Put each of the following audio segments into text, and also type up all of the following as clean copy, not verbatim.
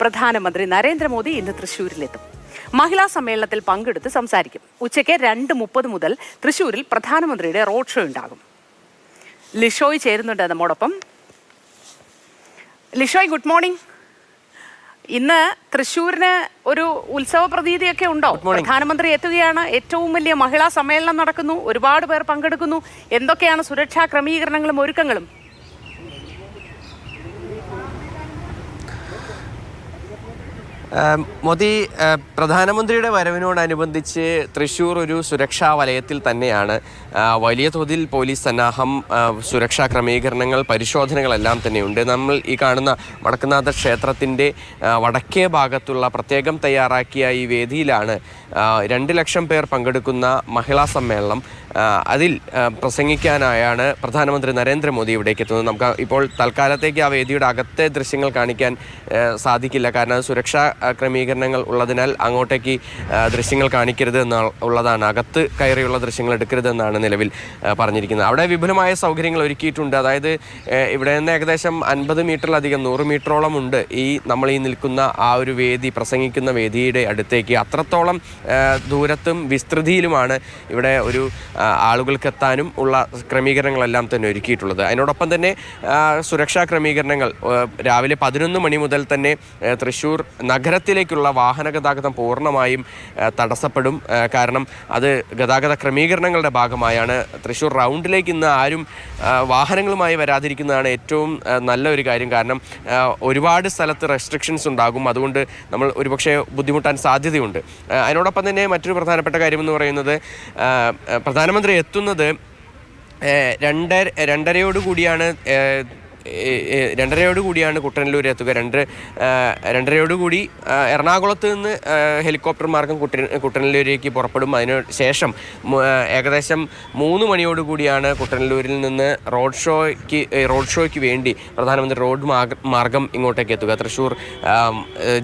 പ്രധാനമന്ത്രി നരേന്ദ്രമോദി ഇന്ന് തൃശൂരിലെത്തും. മഹിളാ സമ്മേളനത്തിൽ പങ്കെടുത്ത് സംസാരിക്കും. ഉച്ചയ്ക്ക് 2:30 മുതൽ തൃശൂരിൽ പ്രധാനമന്ത്രിയുടെ റോഡ് ഷോ ഉണ്ടാകും. ലിഷോയ് ചേരുന്നുണ്ട് നമ്മോടൊപ്പം. Lishoy, good morning. ഇന്ന് തൃശ്ശൂരിന് ഒരു ഉത്സവ പ്രതീതിയൊക്കെ ഉണ്ടോ? പ്രധാനമന്ത്രി എത്തുകയാണ്, ഏറ്റവും വലിയ മഹിളാ സമ്മേളനം നടക്കുന്നു, ഒരുപാട് പേർ പങ്കെടുക്കുന്നു. എന്തൊക്കെയാണ് സുരക്ഷാ ക്രമീകരണങ്ങളും ഒരുക്കങ്ങളും? മോദി പ്രധാനമന്ത്രിയുടെ വരവിനോടനുബന്ധിച്ച് തൃശ്ശൂർ ഒരു സുരക്ഷാ വലയത്തിൽ തന്നെയാണ്. വലിയ തോതിൽ പോലീസ് സന്നാഹം, സുരക്ഷാ ക്രമീകരണങ്ങൾ, പരിശോധനകളെല്ലാം തന്നെയുണ്ട്. നമ്മൾ ഈ കാണുന്ന വടക്കുംനാഥ ക്ഷേത്രത്തിൻ്റെ വടക്കേ ഭാഗത്തുള്ള പ്രത്യേകം തയ്യാറാക്കിയ ഈ വേദിയിലാണ് 2 ലക്ഷം പേർ പങ്കെടുക്കുന്ന മഹിളാ സമ്മേളനം. അതിൽ പ്രസംഗിക്കാനായാണ് പ്രധാനമന്ത്രി നരേന്ദ്രമോദി ഇവിടേക്ക് എത്തുന്നത്. നമുക്ക് ഇപ്പോൾ തൽക്കാലത്തേക്ക് ആ വേദിയുടെ അകത്തെ ദൃശ്യങ്ങൾ കാണിക്കാൻ സാധിക്കില്ല, കാരണം അത് സുരക്ഷാ ക്രമീകരണങ്ങൾ ഉള്ളതിനാൽ അങ്ങോട്ടേക്ക് ദൃശ്യങ്ങൾ കാണിക്കരുത് എന്നുള്ളതാണ്. അകത്ത് കയറിയുള്ള ദൃശ്യങ്ങൾ എടുക്കരുതെന്നാണ് നിലവിൽ പറഞ്ഞിരിക്കുന്നത്. അവിടെ വിപുലമായ സൗകര്യങ്ങൾ ഒരുക്കിയിട്ടുണ്ട്. അതായത് ഇവിടെ നിന്ന് ഏകദേശം 50 മീറ്ററിലധികം 100 മീറ്ററോളം ഉണ്ട് നമ്മൾ ഈ നിൽക്കുന്ന ആ ഒരു വേദി, പ്രസംഗിക്കുന്ന വേദിയുടെ അടുത്തേക്ക്. അത്രത്തോളം ദൂരത്തും വിസ്തൃതിയിലുമാണ് ഇവിടെ ഒരു ആളുകൾക്ക് എത്താനും ഉള്ള ക്രമീകരണങ്ങളെല്ലാം തന്നെ ഒരുക്കിയിട്ടുള്ളത്. അതിനോടൊപ്പം തന്നെ സുരക്ഷാ ക്രമീകരണങ്ങൾ രാവിലെ 11 മണി മുതൽ തന്നെ തൃശ്ശൂർ നഗരത്തിലേക്കുള്ള വാഹന ഗതാഗതം പൂർണ്ണമായും തടസ്സപ്പെടും. കാരണം അത് ഗതാഗത ക്രമീകരണങ്ങളുടെ ഭാഗമായാണ്. തൃശ്ശൂർ റൗണ്ടിലേക്ക് ഇന്ന് ആരും വാഹനങ്ങളുമായി വരാതിരിക്കുന്നതാണ് ഏറ്റവും നല്ലൊരു കാര്യം. കാരണം ഒരുപാട് സ്ഥലത്ത് റെസ്ട്രിക്ഷൻസ് ഉണ്ടാകും, അതുകൊണ്ട് നമ്മൾ ഒരുപക്ഷെ ബുദ്ധിമുട്ടാൻ സാധ്യതയുണ്ട്. അതിനോടൊപ്പം തന്നെ മറ്റൊരു പ്രധാനപ്പെട്ട കാര്യമെന്ന് പറയുന്നത്, പ്രധാനമന്ത്രി എത്തുന്നത് 2:30 കുട്ടനല്ലൂർ എത്തുക. 2:30 എറണാകുളത്ത് നിന്ന് ഹെലികോപ്റ്റർ മാർഗം കുട്ടനല്ലൂരിലേക്ക് പുറപ്പെടും. അതിന് ശേഷം ഏകദേശം 3 മണിയോടുകൂടിയാണ് കുട്ടനല്ലൂരിൽ നിന്ന് റോഡ് ഷോയ്ക്ക് വേണ്ടി പ്രധാനമന്ത്രി റോഡ് മാർഗം ഇങ്ങോട്ടേക്ക് എത്തുക. തൃശ്ശൂർ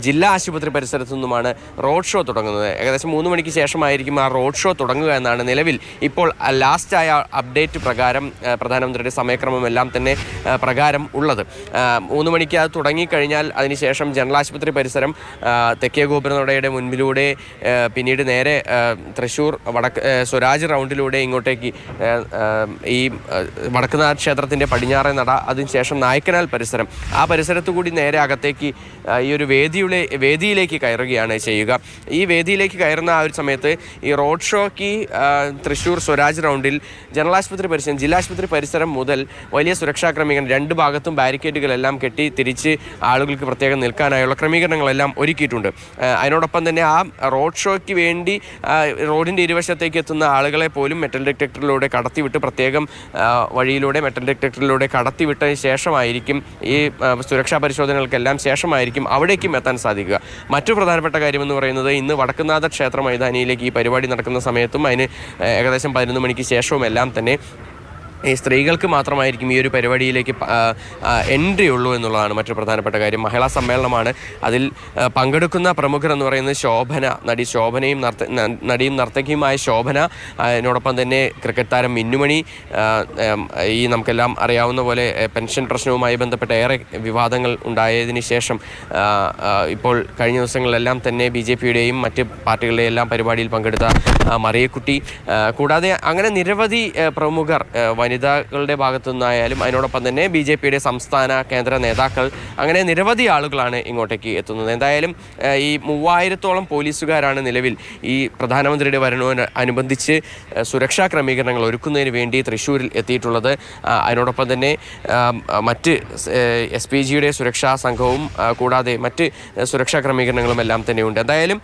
ജില്ലാ ആശുപത്രി പരിസരത്തു നിന്നുമാണ് റോഡ് ഷോ തുടങ്ങുന്നത്. ഏകദേശം 3 മണിക്ക് ശേഷമായിരിക്കും ആ റോഡ് ഷോ തുടങ്ങുക എന്നാണ് നിലവിൽ ഇപ്പോൾ ലാസ്റ്റായ അപ്ഡേറ്റ് പ്രകാരം, പ്രധാനമന്ത്രിയുടെ സമയക്രമമെല്ലാം തന്നെ പ്രകാരം ഉള്ളത്. 3 മണിക്ക് അത് തുടങ്ങിക്കഴിഞ്ഞാൽ അതിനുശേഷം ജനറൽ ആശുപത്രി പരിസരം, തെക്കേ ഗോപുരനടയുടെ മുൻപിലൂടെ, പിന്നീട് നേരെ തൃശ്ശൂർ സ്വരാജ് റൗണ്ടിലൂടെ ഇങ്ങോട്ടേക്ക് ഈ വടക്കുംനാഥ ക്ഷേത്രത്തിൻ്റെ പടിഞ്ഞാറേ നട, അതിനുശേഷം നായ്ക്കനാൽ പരിസരം, ആ പരിസരത്തു കൂടി നേരെ അകത്തേക്ക് ഈ ഒരു വേദിയിലേക്ക് കയറുകയാണ് ചെയ്യുക. ഈ വേദിയിലേക്ക് കയറുന്ന ആ ഒരു സമയത്ത് ഈ റോഡ് ഷോയ്ക്ക് തൃശ്ശൂർ സ്വരാജ് റൗണ്ടിൽ ജനറൽ ആശുപത്രി പരിസരം, ജില്ലാ ആശുപത്രി പരിസരം മുതൽ വലിയ സുരക്ഷാ ക്രമീകരണം, 2 ഭാഗത്തും ബാരിക്കേഡുകളെല്ലാം കെട്ടി തിരിച്ച് ആളുകൾക്ക് പ്രത്യേകം നിൽക്കാനായുള്ള ക്രമീകരണങ്ങളെല്ലാം ഒരുക്കിയിട്ടുണ്ട്. അതിനോടൊപ്പം തന്നെ ആ റോഡ് ഷോയ്ക്ക് വേണ്ടി റോഡിൻ്റെ ഇരുവശത്തേക്ക് എത്തുന്ന ആളുകളെ പോലും മെറ്റൽ ഡിറ്റക്ടറിലൂടെ കടത്തിവിട്ട്, പ്രത്യേകം വഴിയിലൂടെ മെറ്റൽ ഡിറ്റക്ടറിലൂടെ കടത്തിവിട്ടതിന് ശേഷമായിരിക്കും ഈ സുരക്ഷാ പരിശോധനകൾക്കെല്ലാം ശേഷമായിരിക്കും അവിടേക്കും എത്താൻ സാധിക്കുക. മറ്റു പ്രധാനപ്പെട്ട കാര്യമെന്ന് പറയുന്നത്, ഇന്ന് വടക്കുംനാഥ ക്ഷേത്ര മൈതാനിയിലേക്ക് ഈ പരിപാടി നടക്കുന്ന സമയത്തും അതിന് ഏകദേശം 11 മണിക്ക് ശേഷവും എല്ലാം തന്നെ ഈ സ്ത്രീകൾക്ക് മാത്രമായിരിക്കും ഈ ഒരു പരിപാടിയിലേക്ക് എൻട്രി ഉള്ളൂ എന്നുള്ളതാണ് മറ്റൊരു പ്രധാനപ്പെട്ട കാര്യം. മഹിളാ സമ്മേളനമാണ്. അതിൽ പങ്കെടുക്കുന്ന പ്രമുഖർ എന്ന് പറയുന്നത് നടിയും നർത്തകിയുമായ ശോഭന, അതിനോടൊപ്പം തന്നെ ക്രിക്കറ്റ് താരം മിന്നുമണി, ഈ നമുക്കെല്ലാം അറിയാവുന്ന പോലെ പെൻഷൻ പ്രശ്നവുമായി ബന്ധപ്പെട്ട ഏറെ വിവാദങ്ങൾ ഉണ്ടായതിന് ശേഷം ഇപ്പോൾ കഴിഞ്ഞ ദിവസങ്ങളിലെല്ലാം തന്നെ BJPയുടെയും മറ്റ് പാർട്ടികളുടെയും എല്ലാം പരിപാടിയിൽ പങ്കെടുത്ത മറിയക്കുട്ടി, കൂടാതെ അങ്ങനെ നിരവധി പ്രമുഖർ വനിതകളുടെ ഭാഗത്തു നിന്നായാലും, അതിനോടൊപ്പം തന്നെ BJPയുടെ സംസ്ഥാന കേന്ദ്ര നേതാക്കൾ, അങ്ങനെ നിരവധി ആളുകളാണ് ഇങ്ങോട്ടേക്ക് എത്തുന്നത്. എന്തായാലും ഈ 3000-ഓളം പോലീസുകാരാണ് നിലവിൽ ഈ പ്രധാനമന്ത്രിയുടെ വരവിനോടനുബന്ധിച്ച് സുരക്ഷാ ക്രമീകരണങ്ങൾ ഒരുക്കുന്നതിന് വേണ്ടി തൃശ്ശൂരിൽ എത്തിയിട്ടുള്ളത്. അതിനോടൊപ്പം തന്നെ മറ്റ് SPGയുടെ സുരക്ഷാ സംഘവും കൂടാതെ മറ്റ് സുരക്ഷാ ക്രമീകരണങ്ങളും എല്ലാം തന്നെയുണ്ട്. എന്തായാലും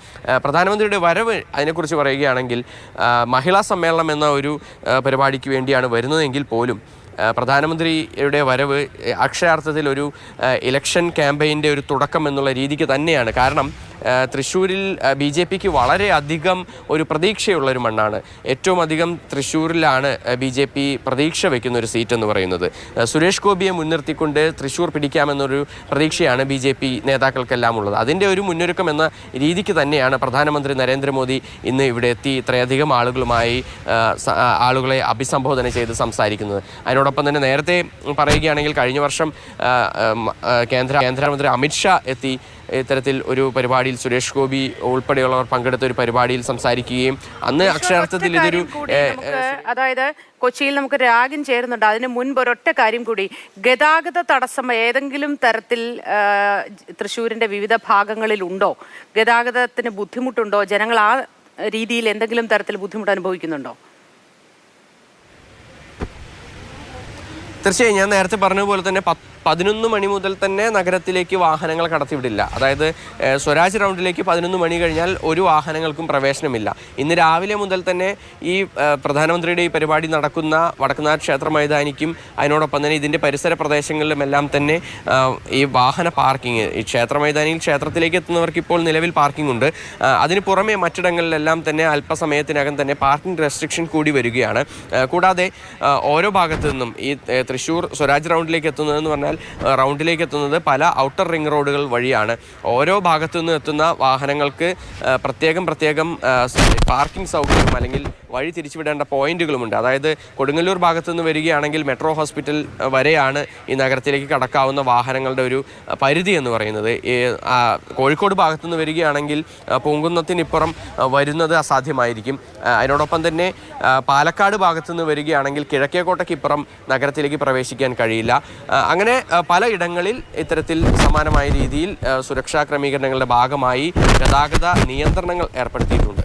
പ്രധാനമന്ത്രിയുടെ വരവ്, അതിനെക്കുറിച്ച് പറയുകയാണെങ്കിൽ, മഹിളാ സമ്മേളനം എന്ന ഒരു പരിപാടിക്ക് വേണ്ടിയാണ് വരുന്നതെങ്കിൽ പോലും പ്രധാനമന്ത്രിയുടെ വരവ് അക്ഷരാർത്ഥത്തിൽ ഒരു ഇലക്ഷൻ ക്യാമ്പയിൻ്റെ ഒരു തുടക്കം എന്നുള്ള രീതിക്ക് തന്നെയാണ്. കാരണം തൃശ്ശൂരിൽ BJPക്ക് വളരെയധികം ഒരു പ്രതീക്ഷയുള്ളൊരു മണ്ണാണ്. ഏറ്റവും അധികം തൃശ്ശൂരിലാണ് BJP പ്രതീക്ഷ വയ്ക്കുന്ന ഒരു സീറ്റ് എന്ന് പറയുന്നത്. സുരേഷ് ഗോപിയെ മുൻനിർത്തിക്കൊണ്ട് തൃശ്ശൂർ പിടിക്കാമെന്നൊരു പ്രതീക്ഷയാണ് BJP നേതാക്കൾക്കെല്ലാം ഉള്ളത്. അതിൻ്റെ ഒരു മുന്നൊരുക്കം എന്ന രീതിക്ക് തന്നെയാണ് പ്രധാനമന്ത്രി നരേന്ദ്രമോദി ഇന്ന് ഇവിടെ എത്തി ഇത്രയധികം ആളുകളെ അഭിസംബോധന ചെയ്ത് സംസാരിക്കുന്നത്. അതിനോടൊപ്പം തന്നെ നേരത്തെ പറയുകയാണെങ്കിൽ കഴിഞ്ഞ വർഷം കേന്ദ്രമന്ത്രി അമിത്ഷാ എത്തി ഇത്തരത്തിൽ ഒരു പരിപാടിയിൽ സുരേഷ് ഗോപി ഉൾപ്പെടെയുള്ളവർ പങ്കെടുത്ത ഒരു പരിപാടിയിൽ സംസാരിക്കുകയും അന്ന് അക്ഷരാർത്ഥത്തിൽ ഇതൊരു അതായത് കൊച്ചിയിൽ നമുക്ക് രാഗിൻ ചേരുന്നുണ്ട്. അതിന് മുൻപ് ഒരൊറ്റ കാര്യം കൂടി, ഗതാഗത തടസ്സം ഏതെങ്കിലും തരത്തിൽ തൃശ്ശൂരിന്റെ വിവിധ ഭാഗങ്ങളിൽ ഉണ്ടോ? ഗതാഗതത്തിന് ബുദ്ധിമുട്ടുണ്ടോ? ജനങ്ങൾ ആ രീതിയിൽ എന്തെങ്കിലും തരത്തിൽ ബുദ്ധിമുട്ട് അനുഭവിക്കുന്നുണ്ടോ? തീർച്ചയായും ഞാൻ നേരത്തെ പറഞ്ഞതുപോലെ തന്നെ 11 മണി മുതൽ തന്നെ നഗരത്തിലേക്ക് വാഹനങ്ങൾ കടത്തിവിടില്ല. അതായത് സ്വരാജ് റൗണ്ടിലേക്ക് 11 മണി കഴിഞ്ഞാൽ ഒരു വാഹനങ്ങൾക്കും പ്രവേശനമില്ല. ഇന്ന് രാവിലെ മുതൽ തന്നെ ഈ പ്രധാനമന്ത്രിയുടെ ഈ പരിപാടി നടക്കുന്ന വടക്കുന്നാഥ് ക്ഷേത്ര മൈതാനിക്കും അതിനോടൊപ്പം തന്നെ ഇതിൻ്റെ പരിസര പ്രദേശങ്ങളിലുമെല്ലാം തന്നെ ഈ വാഹന പാർക്കിങ്, ഈ ക്ഷേത്ര മൈതാനിയിൽ ക്ഷേത്രത്തിലേക്ക് എത്തുന്നവർക്ക് ഇപ്പോൾ നിലവിൽ പാർക്കിംഗ് ഉണ്ട്. അതിന് പുറമെ മറ്റിടങ്ങളിലെല്ലാം തന്നെ അല്പസമയത്തിനകം തന്നെ പാർക്കിംഗ് റെസ്ട്രിക്ഷൻ കൂടി വരികയാണ്. കൂടാതെ ഓരോ ഭാഗത്തു നിന്നും ഈ തൃശ്ശൂർ സ്വരാജ് റൗണ്ടിലേക്ക് എത്തുന്നതെന്ന് പറഞ്ഞാൽ റൗണ്ടിലേക്ക് എത്തുന്നത് പല ഔട്ടർ റിംഗ് റോഡുകൾ വഴിയാണ്. ഓരോ ഭാഗത്തു നിന്ന് എത്തുന്ന വാഹനങ്ങൾക്ക് പ്രത്യേകം പാർക്കിംഗ് സൗകര്യം അല്ലെങ്കിൽ വഴി തിരിച്ചുവിടേണ്ട പോയിന്റുകളുമുണ്ട്. അതായത് കൊടുങ്ങല്ലൂർ ഭാഗത്തു നിന്ന് വരികയാണെങ്കിൽ മെട്രോ ഹോസ്പിറ്റൽ വരെയാണ് ഈ നഗരത്തിലേക്ക് കടക്കാവുന്ന വാഹനങ്ങളുടെ ഒരു പരിധി എന്ന് പറയുന്നത്. കോഴിക്കോട് ഭാഗത്തു നിന്ന് വരികയാണെങ്കിൽ പൂങ്കുന്നത്തിനിപ്പുറം വരുന്നത് അസാധ്യമായിരിക്കും. അതിനോടൊപ്പം തന്നെ പാലക്കാട് ഭാഗത്തു നിന്ന് വരികയാണെങ്കിൽ കിഴക്കേക്കോട്ടയ്ക്കിപ്പുറം നഗരത്തിലേക്ക് പ്രവേശിക്കാൻ കഴിയില്ല. അങ്ങനെ പലയിടങ്ങളിൽ ഇത്തരത്തിൽ സമാനമായ രീതിയിൽ സുരക്ഷാ ക്രമീകരണങ്ങളുടെ ഭാഗമായി ഗതാഗത നിയന്ത്രണങ്ങൾ ഏർപ്പെടുത്തിയിട്ടുണ്ട്.